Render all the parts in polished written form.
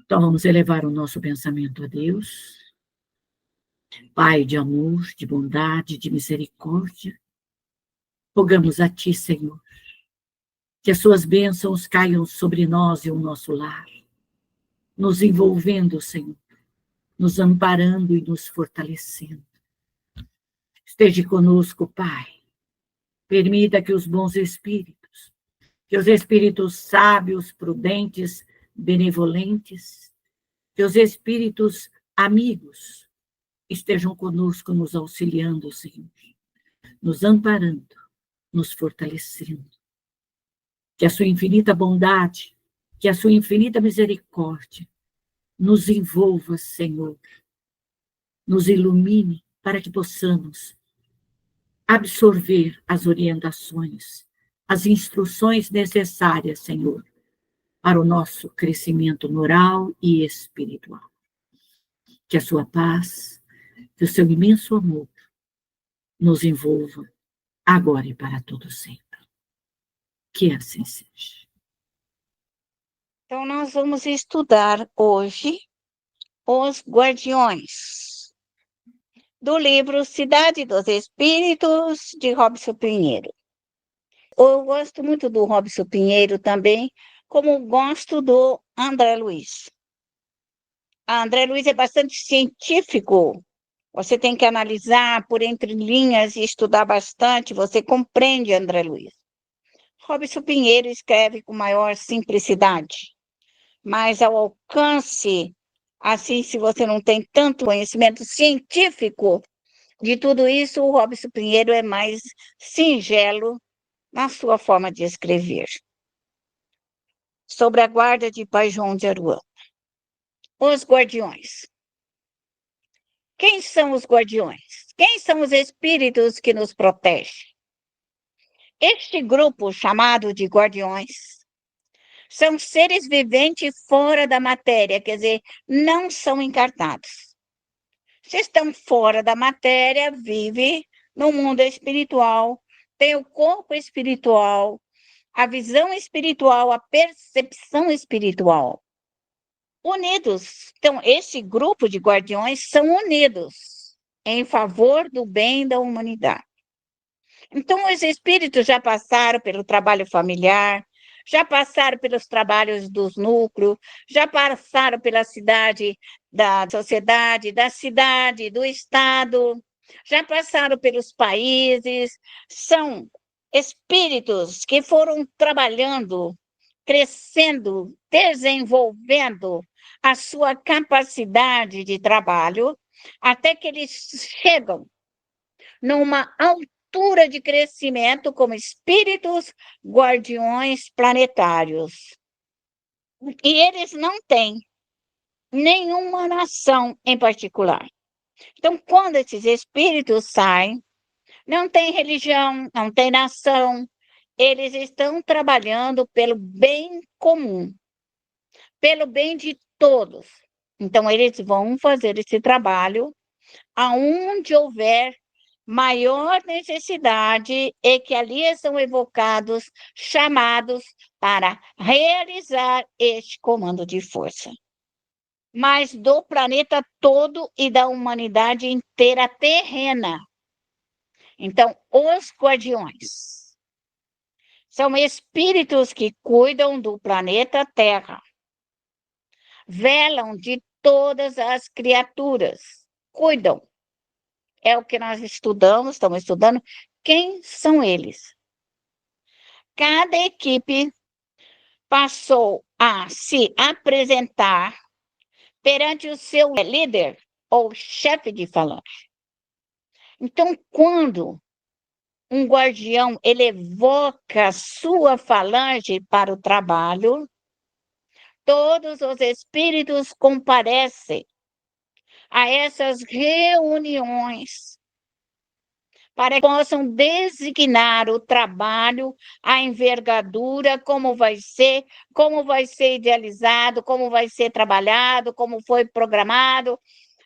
Então, vamos elevar o nosso pensamento a Deus, Pai de amor, de bondade, de misericórdia. Rogamos a Ti, Senhor, que as Suas bênçãos caiam sobre nós e o nosso lar, nos envolvendo, Senhor, nos amparando e nos fortalecendo. Esteja conosco, Pai. Permita que os bons espíritos, que os espíritos sábios, prudentes, benevolentes, que os espíritos amigos estejam conosco, nos auxiliando, Senhor, nos amparando, nos fortalecendo. Que a sua infinita bondade, que a sua infinita misericórdia nos envolva, Senhor, nos ilumine para que possamos absorver as orientações, as instruções necessárias, Senhor, para o nosso crescimento moral e espiritual. Que a sua paz, que o seu imenso amor nos envolva agora e para todo sempre. Que assim seja. Então, nós vamos estudar hoje os Guardiões, do livro Cidade dos Espíritos, de Robson Pinheiro. Eu gosto muito do Robson Pinheiro também, como gosto do André Luiz. A André Luiz é bastante científico, você tem que analisar por entre linhas e estudar bastante, você compreende André Luiz. Robson Pinheiro escreve com maior simplicidade, mas ao alcance, assim, se você não tem tanto conhecimento científico de tudo isso, o Robson Pinheiro é mais singelo na sua forma de escrever. Sobre a guarda de Pai João de Aruã. Os Guardiões. Quem são os guardiões? Quem são os espíritos que nos protegem? Este grupo, chamado de guardiões, são seres viventes fora da matéria, quer dizer, não são encarnados. Se estão fora da matéria, vivem no mundo espiritual, têm o corpo espiritual, a visão espiritual, a percepção espiritual. Unidos. Então, esse grupo de guardiões são unidos em favor do bem da humanidade. Então, os espíritos já passaram pelo trabalho familiar, já passaram pelos trabalhos dos núcleos, já passaram pela cidade, da sociedade, da cidade, do estado, já passaram pelos países, são espíritos que foram trabalhando, crescendo, desenvolvendo a sua capacidade de trabalho, até que eles chegam numa altura de crescimento como espíritos guardiões planetários. E eles não têm nenhuma nação em particular. Então, quando esses espíritos saem, não tem religião, não tem nação, eles estão trabalhando pelo bem comum, pelo bem de todos. Então, eles vão fazer esse trabalho aonde houver maior necessidade e que ali são evocados, chamados para realizar este comando de força. Mas do planeta todo e da humanidade inteira terrena. Então, os guardiões são espíritos que cuidam do planeta Terra, velam de todas as criaturas, cuidam. É o que nós estamos estudando. Quem são eles? Cada equipe passou a se apresentar perante o seu líder ou chefe de falange. Então, quando um guardião ele evoca sua falange para o trabalho, todos os espíritos comparecem a essas reuniões para que possam designar o trabalho, a envergadura, como vai ser idealizado, como vai ser trabalhado, como foi programado.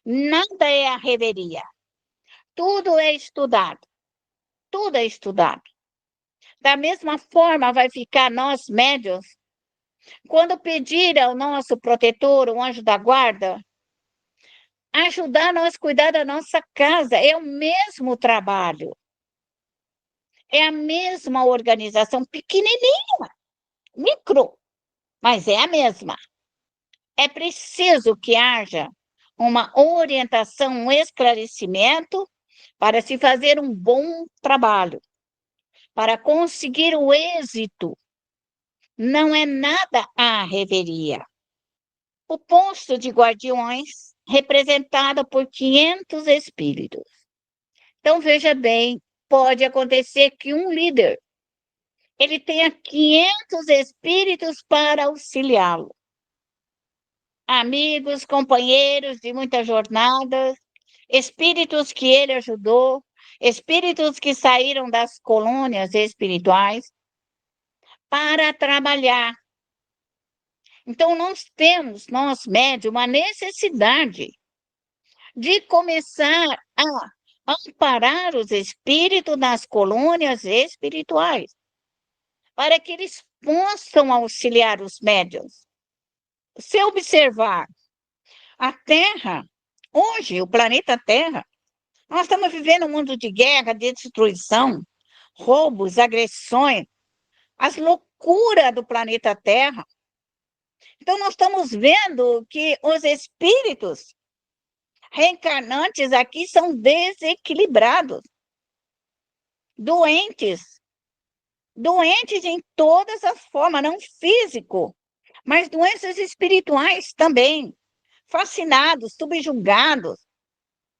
Nada é a reveria. Tudo é estudado. Da mesma forma, vai ficar nós, médiuns, Quando pedir ao nosso protetor, o anjo da guarda, ajudar nós a cuidar da nossa casa, é o mesmo trabalho, é a mesma organização, pequenininha, micro, mas é a mesma. É preciso que haja uma orientação, um esclarecimento para se fazer um bom trabalho, para conseguir o êxito. Não é nada a reveria. O posto de guardiões, representado por 500 espíritos. Então, veja bem, pode acontecer que um líder ele tenha 500 espíritos para auxiliá-lo. Amigos, companheiros de muitas jornadas, espíritos que ele ajudou, espíritos que saíram das colônias espirituais para trabalhar. Então, nós médios, uma necessidade de começar a amparar os espíritos nas colônias espirituais, para que eles possam auxiliar os médiuns. Se observar a Terra, hoje, o planeta Terra, nós estamos vivendo um mundo de guerra, de destruição, roubos, agressões, as loucuras do planeta Terra. Então, nós estamos vendo que os espíritos reencarnantes aqui são desequilibrados, doentes em todas as formas, não físico, mas doenças espirituais também, fascinados, subjugados,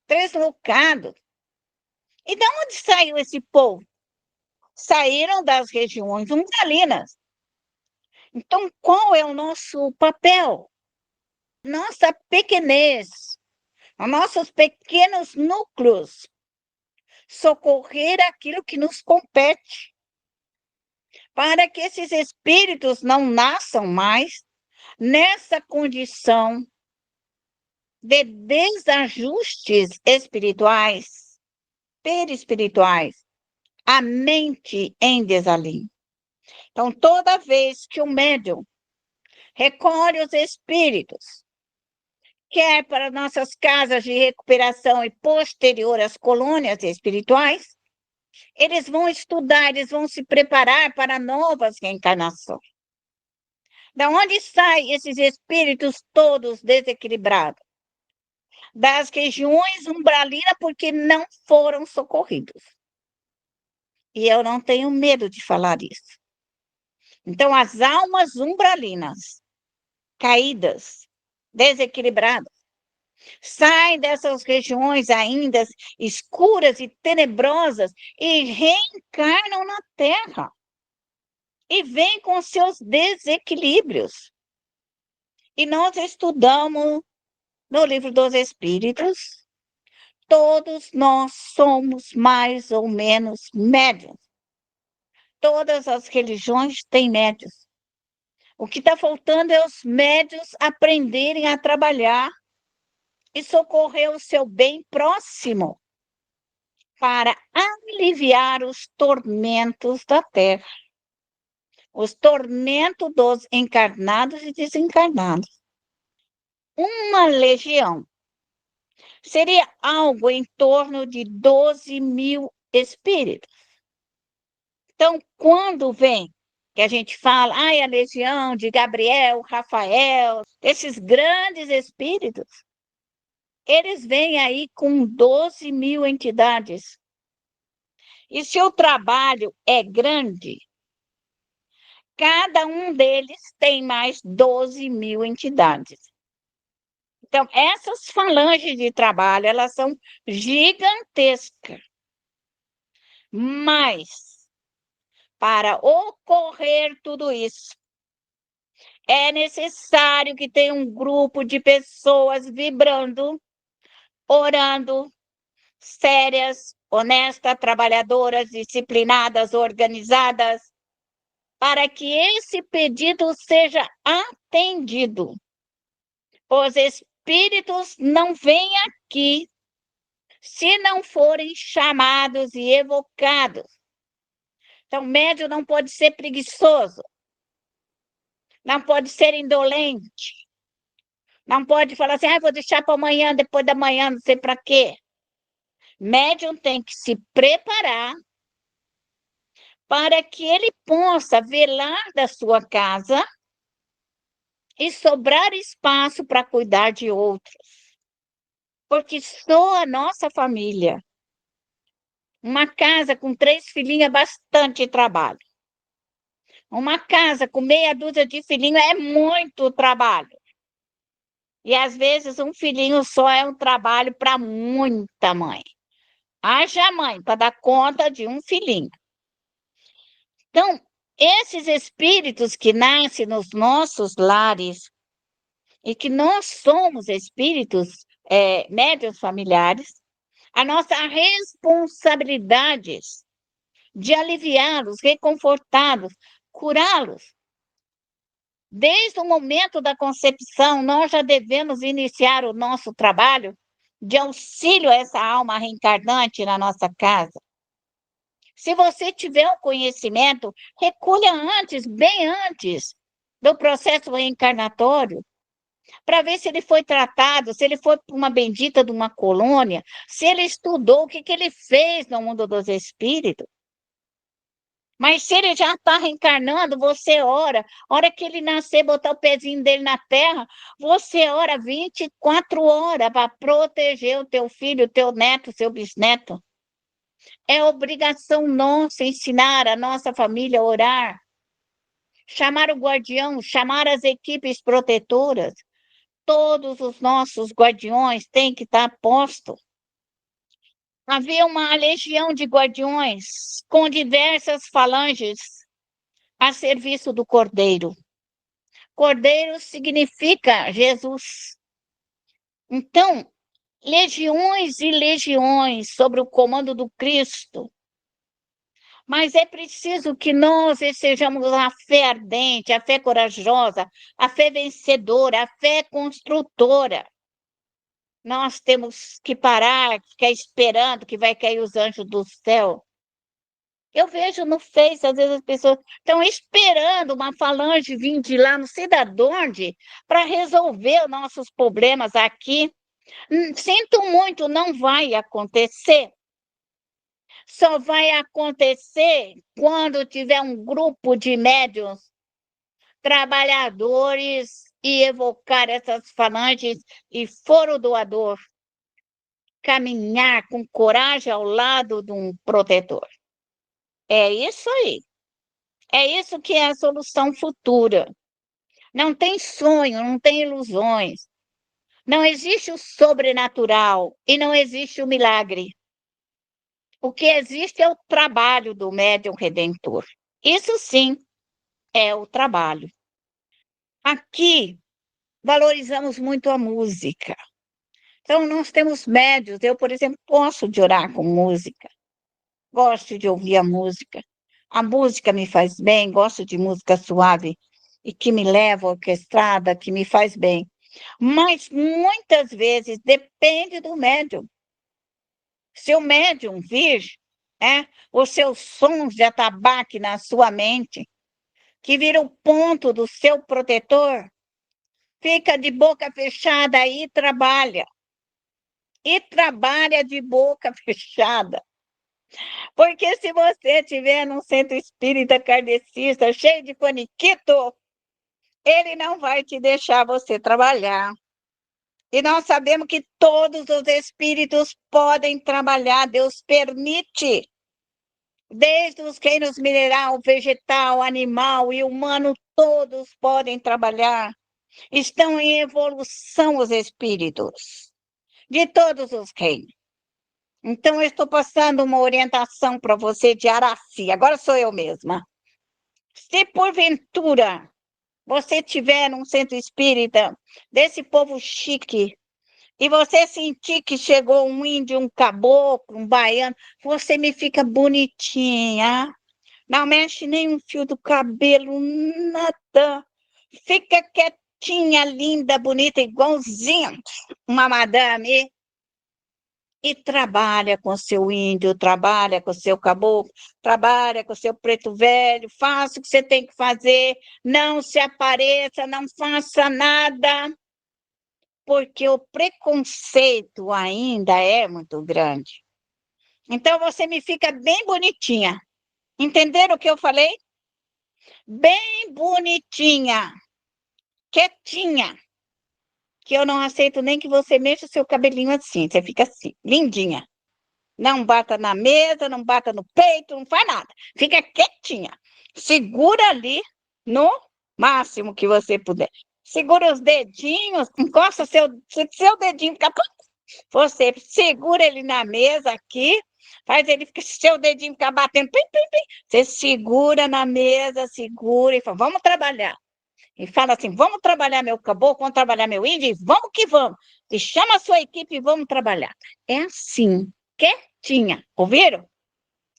translocados. E de onde saiu esse povo? Saíram das regiões umbralinas. Então, qual é o nosso papel? Nossa pequenez, os nossos pequenos núcleos, socorrer aquilo que nos compete, para que esses espíritos não nasçam mais nessa condição de desajustes espirituais, perispirituais, a mente em desalinho. Então, toda vez que o médium recolhe os espíritos, quer para nossas casas de recuperação e posterior às colônias espirituais, eles vão estudar, eles vão se preparar para novas reencarnações. Da onde saem esses espíritos todos desequilibrados? Das regiões umbralinas, porque não foram socorridos. E eu não tenho medo de falar isso. Então, as almas umbralinas, caídas, desequilibradas, saem dessas regiões ainda escuras e tenebrosas e reencarnam na Terra. E vêm com seus desequilíbrios. E nós estudamos no Livro dos Espíritos, todos nós somos mais ou menos médiuns. Todas as religiões têm médiuns. O que está faltando é os médiuns aprenderem a trabalhar e socorrer o seu bem próximo para aliviar os tormentos da Terra, os tormentos dos encarnados e desencarnados. Uma legião seria algo em torno de 12.000 espíritos. Então, quando vem, que a gente fala, a legião de Gabriel, Rafael, esses grandes espíritos, eles vêm aí com 12.000 entidades. E se o trabalho é grande, cada um deles tem mais 12.000 entidades. Então, essas falanges de trabalho, elas são gigantescas. Mas, para ocorrer tudo isso, é necessário que tenha um grupo de pessoas vibrando, orando, sérias, honestas, trabalhadoras, disciplinadas, organizadas, para que esse pedido seja atendido. Os espíritos não vêm aqui se não forem chamados e evocados. Então, o médium não pode ser preguiçoso. não pode ser indolente, não pode falar assim, vou deixar para amanhã, depois da manhã, não sei para quê. Médium tem que se preparar para que ele possa velar da sua casa e sobrar espaço para cuidar de outros. Porque só a nossa família, uma casa com 3 filhinhos é bastante trabalho. Uma casa com meia dúzia de filhinhos é muito trabalho. E às vezes um filhinho só é um trabalho para muita mãe. Haja mãe para dar conta de um filhinho. Então, esses espíritos que nascem nos nossos lares e que nós somos espíritos médiuns familiares, a nossa responsabilidade de aliviá-los, reconfortá-los, curá-los. Desde o momento da concepção, nós já devemos iniciar o nosso trabalho de auxílio a essa alma reencarnante na nossa casa. Se você tiver o conhecimento, recolha antes, bem antes do processo reencarnatório, para ver se ele foi tratado, se ele foi para uma bendita de uma colônia, se ele estudou, o que ele fez no mundo dos espíritos. Mas se ele já está reencarnando, você ora. A hora que ele nascer, botar o pezinho dele na terra, você ora 24 horas para proteger o teu filho, o teu neto, o seu bisneto. É obrigação nossa ensinar a nossa família a orar. Chamar o guardião, chamar as equipes protetoras. Todos os nossos guardiões têm que estar postos. Havia uma legião de guardiões com diversas falanges a serviço do Cordeiro. Cordeiro significa Jesus. Então, legiões e legiões sobre o comando do Cristo. Mas é preciso que nós sejamos a fé ardente, a fé corajosa, a fé vencedora, a fé construtora. Nós temos que parar, ficar esperando que vai cair os anjos do céu. Eu vejo no Face, às vezes as pessoas estão esperando uma falange vir de lá, não sei de onde, para resolver os nossos problemas aqui. Sinto muito, não vai acontecer. Só vai acontecer quando tiver um grupo de médiuns trabalhadores e evocar essas falanges e for o doador caminhar com coragem ao lado de um protetor. É isso aí. É isso que é a solução futura. Não tem sonho, não tem ilusões. Não existe o sobrenatural e não existe o milagre. O que existe é o trabalho do médium redentor. Isso sim é o trabalho. Aqui valorizamos muito a música. Então, nós temos médios. Eu, por exemplo, gosto de orar com música. Gosto de ouvir a música. A música me faz bem, gosto de música suave e que me leva à orquestrada, que me faz bem. Mas muitas vezes depende do médium. Se o médium vir, os seus sons de atabaque na sua mente, que vira o ponto do seu protetor, fica de boca fechada e trabalha. E trabalha de boca fechada. Porque se você estiver num centro espírita kardecista, cheio de paniquito, ele não vai te deixar você trabalhar. E nós sabemos que todos os espíritos podem trabalhar, Deus permite. Desde os reinos mineral, vegetal, animal e humano, todos podem trabalhar. Estão em evolução os espíritos, de todos os reinos. Então, eu estou passando uma orientação para você de Araci. Agora sou eu mesma. Se porventura você tiver num centro espírita desse povo chique e você sentir que chegou um índio, um caboclo, um baiano, você me fica bonitinha. Não mexe nem um fio do cabelo, nada. Fica quietinha, linda, bonita, igualzinha uma madame. e trabalha com o seu índio, trabalha com o seu caboclo, trabalha com o seu preto velho, faça o que você tem que fazer, não se apareça, não faça nada, porque o preconceito ainda é muito grande. Então, você me fica bem bonitinha. Entenderam o que eu falei? Bem bonitinha, quietinha, que eu não aceito nem que você mexa o seu cabelinho assim, você fica assim, lindinha. Não bata na mesa, não bata no peito, não faz nada. Fica quietinha. Segura ali no máximo que você puder. Segura os dedinhos, encosta seu dedinho, fica... Você segura ele na mesa aqui, faz ele seu dedinho ficar batendo, pim, pim, pim. Você segura na mesa, segura e fala, vamos trabalhar. E fala assim, vamos trabalhar meu caboclo, vamos trabalhar meu índio, vamos que vamos. E chama a sua equipe e vamos trabalhar. É assim, quietinha. Ouviram?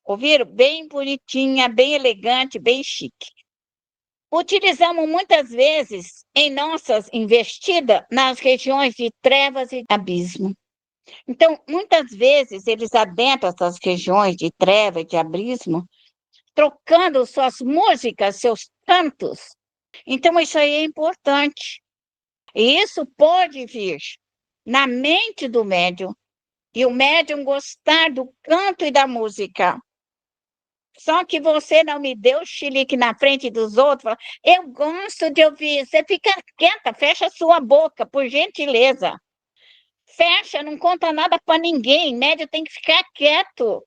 Ouviram? Bem bonitinha, bem elegante, bem chique. Utilizamos muitas vezes em nossas investidas nas regiões de trevas e abismo. Então, muitas vezes eles adentram essas regiões de trevas e de abismo, trocando suas músicas, seus cantos. Então, isso aí é importante. E isso pode vir na mente do médium, e o médium gostar do canto e da música. Só que você não me deu chilique na frente dos outros. Fala, eu gosto de ouvir. Você fica quieta, fecha a sua boca, por gentileza. Fecha, não conta nada para ninguém. Médium tem que ficar quieto.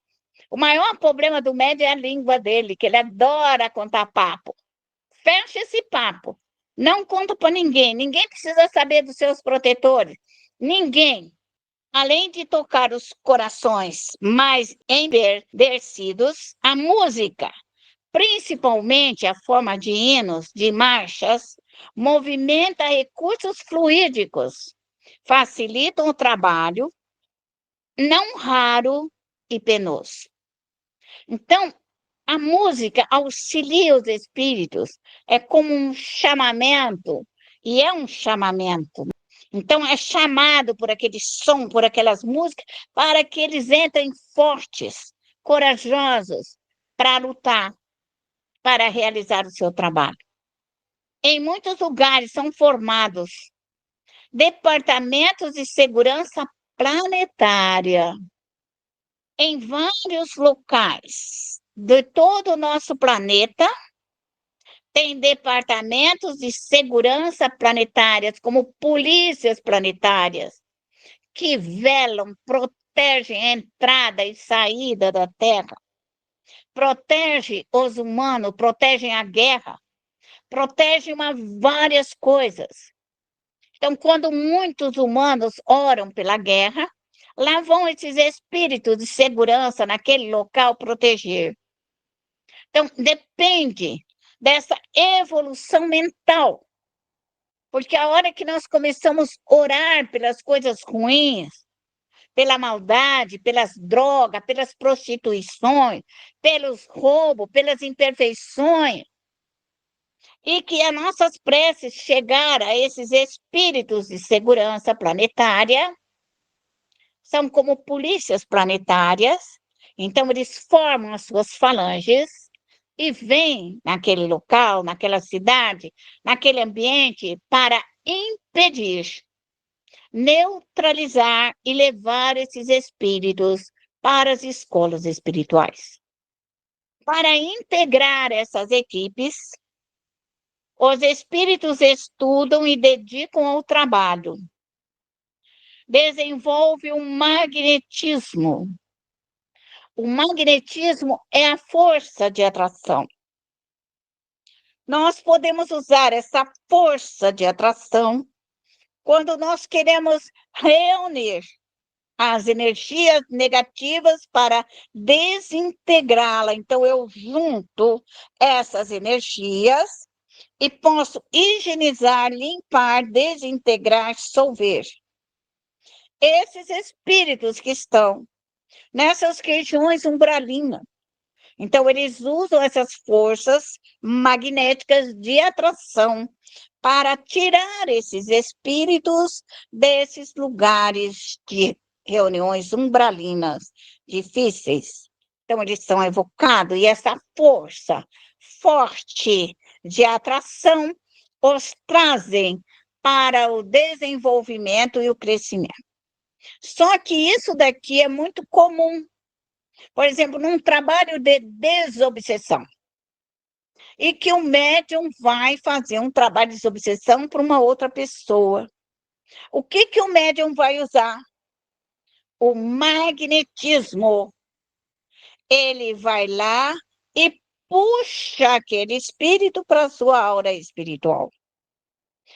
O maior problema do médium é a língua dele, que ele adora contar papo. Fecha esse papo. Não conta para ninguém. Ninguém precisa saber dos seus protetores. Ninguém. Além de tocar os corações mais embevecidos, a música, principalmente a forma de hinos, de marchas, movimenta recursos fluídicos, facilitam o trabalho, não raro e penoso. Então, a música auxilia os espíritos, é como um chamamento, e é um chamamento. Então, é chamado por aquele som, por aquelas músicas, para que eles entrem fortes, corajosos, para lutar, para realizar o seu trabalho. Em muitos lugares são formados departamentos de segurança planetária, em vários locais de todo o nosso planeta, tem departamentos de segurança planetárias, como polícias planetárias, que velam, protegem a entrada e saída da Terra, protegem os humanos, protegem a guerra, protegem várias coisas. Então, quando muitos humanos oram pela guerra, lá vão esses espíritos de segurança naquele local proteger. Então, depende dessa evolução mental. Porque a hora que nós começamos a orar pelas coisas ruins, pela maldade, pelas drogas, pelas prostituições, pelos roubos, pelas imperfeições, e que as nossas preces chegaram a esses espíritos de segurança planetária, são como polícias planetárias, então eles formam as suas falanges e vêm naquele local, naquela cidade, naquele ambiente para impedir, neutralizar e levar esses espíritos para as escolas espirituais. Para integrar essas equipes, os espíritos estudam e dedicam ao trabalho. Desenvolve um magnetismo. O magnetismo é a força de atração. Nós podemos usar essa força de atração quando nós queremos reunir as energias negativas para desintegrá-la. Então, eu junto essas energias e posso higienizar, limpar, desintegrar, dissolver. Esses espíritos que estão nessas regiões umbralinas. Então, eles usam essas forças magnéticas de atração para tirar esses espíritos desses lugares de reuniões umbralinas difíceis. Então, eles são evocados e essa força forte de atração os trazem para o desenvolvimento e o crescimento. Só que isso daqui é muito comum. Por exemplo, num trabalho de desobsessão, e que o médium vai fazer um trabalho de desobsessão para uma outra pessoa. O que o médium vai usar? O magnetismo. Ele vai lá e puxa aquele espírito para a sua aura espiritual.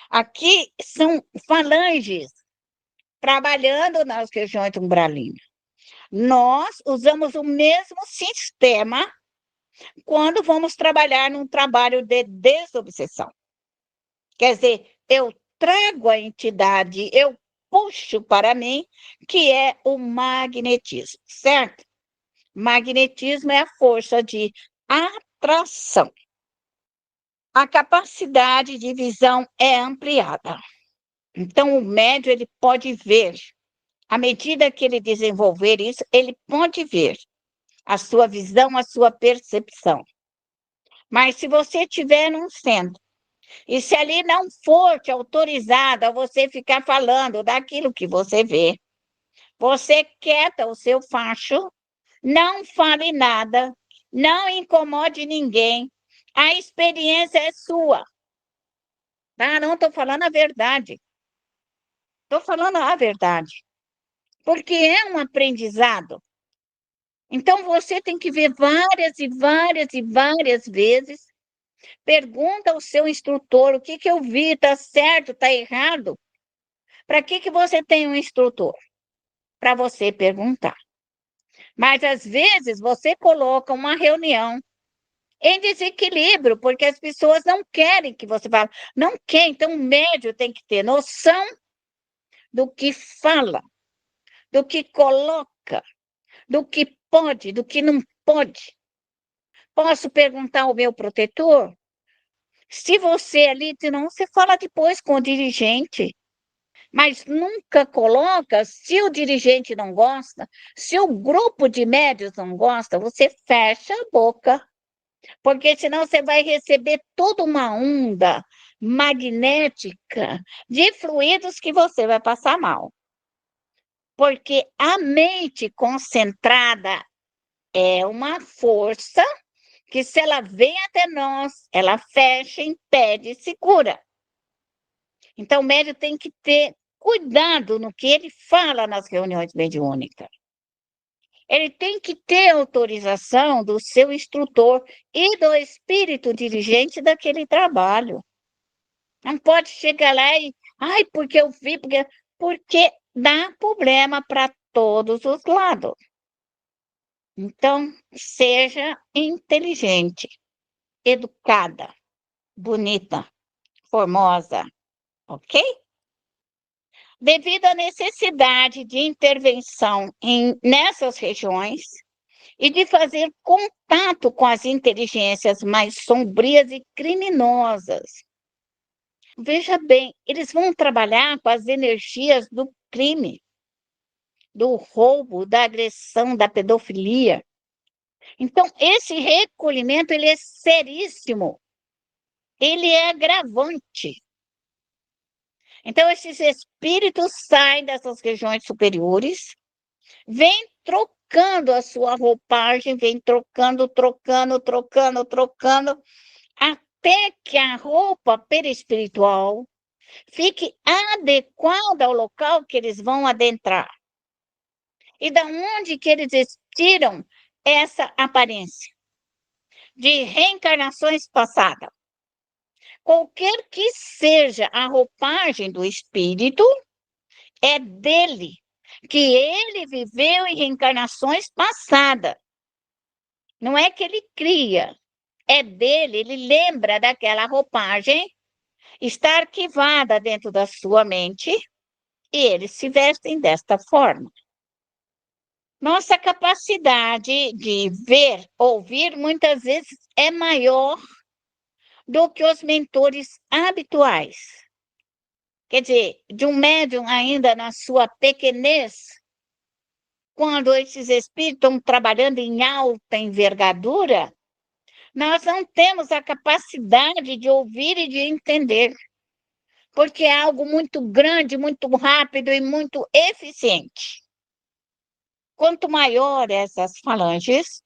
Aqui são falanges trabalhando nas regiões umbralinas. Nós usamos o mesmo sistema quando vamos trabalhar num trabalho de desobsessão. Quer dizer, eu trago a entidade, eu puxo para mim, que é o magnetismo, certo? Magnetismo é a força de atração. A capacidade de visão é ampliada. Então, o médium ele pode ver, à medida que ele desenvolver isso, ele pode ver a sua visão, a sua percepção. Mas se você estiver num centro, e se ali não for te autorizado a você ficar falando daquilo que você vê, você quieta o seu facho, não fale nada, não incomode ninguém, a experiência é sua. Tá? Não estou falando a verdade. Estou falando a verdade. Porque é um aprendizado. Então, você tem que ver várias e várias e várias vezes. Pergunta ao seu instrutor o que eu vi, está certo, está errado. Para que você tem um instrutor? Para você perguntar. Mas, às vezes, você coloca uma reunião em desequilíbrio, porque as pessoas não querem que você fale. Não quer, então o médium tem que ter noção do que fala, do que coloca, do que pode, do que não pode. Posso perguntar ao meu protetor? Se você ali, não, você fala depois com o dirigente, mas nunca coloca, se o dirigente não gosta, se o grupo de médios não gosta, você fecha a boca, porque senão você vai receber toda uma onda magnética de fluidos que você vai passar mal. Porque a mente concentrada é uma força que, se ela vem até nós, ela fecha, impede, segura. Então, o médium tem que ter cuidado no que ele fala nas reuniões mediúnicas. Ele tem que ter autorização do seu instrutor e do espírito dirigente daquele trabalho. Não pode chegar lá e, ai, porque eu vi, porque dá problema para todos os lados. Então, seja inteligente, educada, bonita, formosa, ok? Devido à necessidade de intervenção nessas regiões e de fazer contato com as inteligências mais sombrias e criminosas. Veja bem, eles vão trabalhar com as energias do crime, do roubo, da agressão, da pedofilia. Então, esse recolhimento, ele é seríssimo. Ele é agravante. Então, esses espíritos saem dessas regiões superiores, vêm trocando a sua roupagem, vêm trocando, até que a roupa perispiritual fique adequada ao local que eles vão adentrar. E da onde que eles tiram essa aparência? De reencarnações passadas. Qualquer que seja a roupagem do espírito, é dele, que ele viveu em reencarnações passadas. Não é que ele cria, é dele, ele lembra daquela roupagem, está arquivada dentro da sua mente, e eles se vestem desta forma. Nossa capacidade de ver, ouvir, muitas vezes é maior do que os mentores habituais. Quer dizer, de um médium ainda na sua pequenez, quando esses espíritos estão trabalhando em alta envergadura, nós não temos a capacidade de ouvir e de entender, porque é algo muito grande, muito rápido e muito eficiente. Quanto maior essas falanges,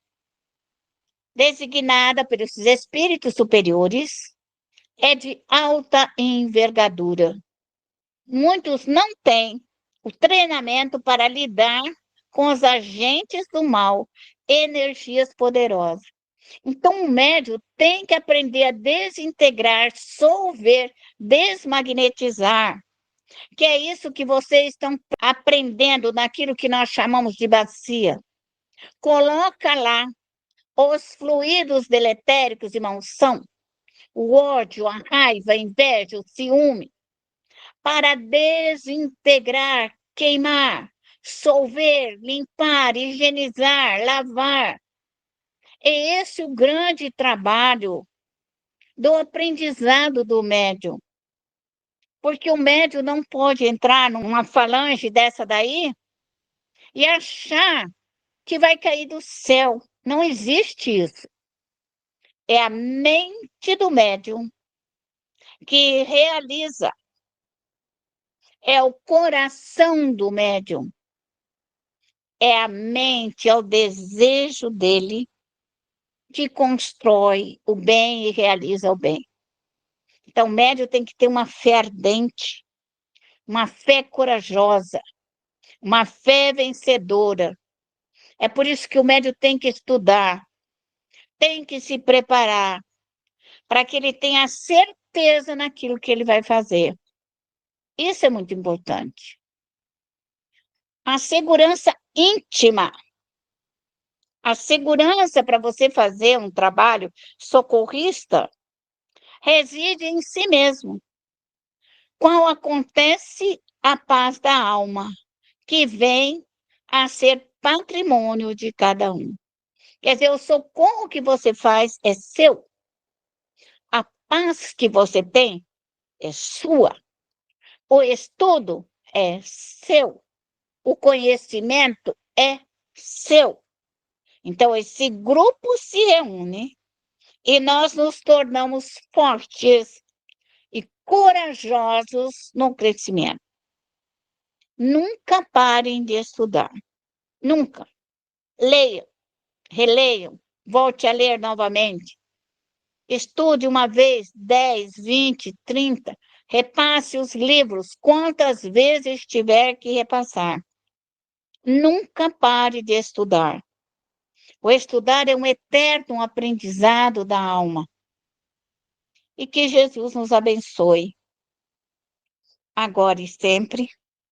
designada pelos espíritos superiores, é de alta envergadura. Muitos não têm o treinamento para lidar com os agentes do mal, energias poderosas. Então, o médium tem que aprender a desintegrar, solver, desmagnetizar, que é isso que vocês estão aprendendo naquilo que nós chamamos de bacia. Coloca lá os fluidos deletéricos, irmãos, são o ódio, a raiva, a inveja, o ciúme, para desintegrar, queimar, solver, limpar, higienizar, lavar. É esse o grande trabalho do aprendizado do médium. Porque o médium não pode entrar numa falange dessa daí e achar que vai cair do céu. Não existe isso. É a mente do médium que realiza. É o coração do médium. É a mente, é o desejo dele que constrói o bem e realiza o bem. Então, o médium tem que ter uma fé ardente, uma fé corajosa, uma fé vencedora. É por isso que o médium tem que estudar, tem que se preparar, para que ele tenha certeza naquilo que ele vai fazer. Isso é muito importante. A segurança íntima. A segurança para você fazer um trabalho socorrista reside em si mesmo. Qual acontece a paz da alma, que vem a ser patrimônio de cada um. Quer dizer, o socorro que você faz é seu. A paz que você tem é sua. O estudo é seu. O conhecimento é seu. Então, esse grupo se reúne e nós nos tornamos fortes e corajosos no crescimento. Nunca parem de estudar. Nunca. Leiam, releiam, volte a ler novamente. Estude uma vez, 10, 20, 30. Repasse os livros quantas vezes tiver que repassar. Nunca pare de estudar. O estudar é um eterno aprendizado da alma. E que Jesus nos abençoe, agora e sempre.